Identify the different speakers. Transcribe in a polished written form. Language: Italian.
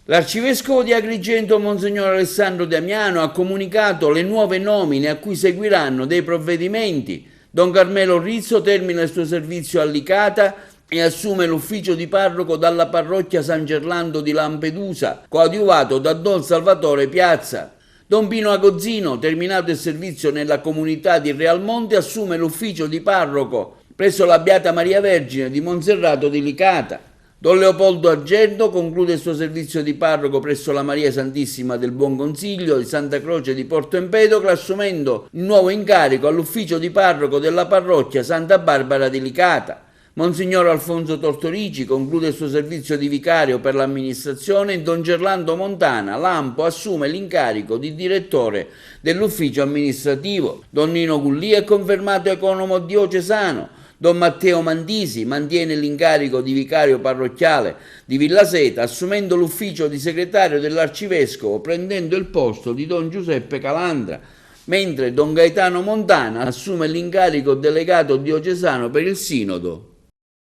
Speaker 1: L'arcivescovo di Agrigento, Monsignor Alessandro Damiano, ha comunicato le nuove nomine a cui seguiranno dei provvedimenti. Don Carmelo Rizzo termina il suo servizio a Licata e assume l'ufficio di parroco dalla parrocchia San Gerlando di Lampedusa, coadiuvato da Don Salvatore Piazza. Don Pino Agozzino, terminato il servizio nella comunità di Realmonte, assume l'ufficio di parroco presso la Beata Maria Vergine di Monserrato di Licata. Don Leopoldo Argento conclude il suo servizio di parroco presso la Maria Santissima del Buon Consiglio di Santa Croce di Porto Empedocle, assumendo il nuovo incarico all'ufficio di parroco della parrocchia Santa Barbara di Licata. Monsignor Alfonso Tortorici conclude il suo servizio di vicario per l'amministrazione e Don Gerlando Montana, Lampo, assume l'incarico di direttore dell'ufficio amministrativo. Don Nino Gullì è confermato economo diocesano. Don Matteo Mandisi mantiene l'incarico di vicario parrocchiale di Villaseta, assumendo l'ufficio di segretario dell'arcivescovo, prendendo il posto di Don Giuseppe Calandra, mentre Don Gaetano Montana assume l'incarico delegato diocesano per il Sinodo.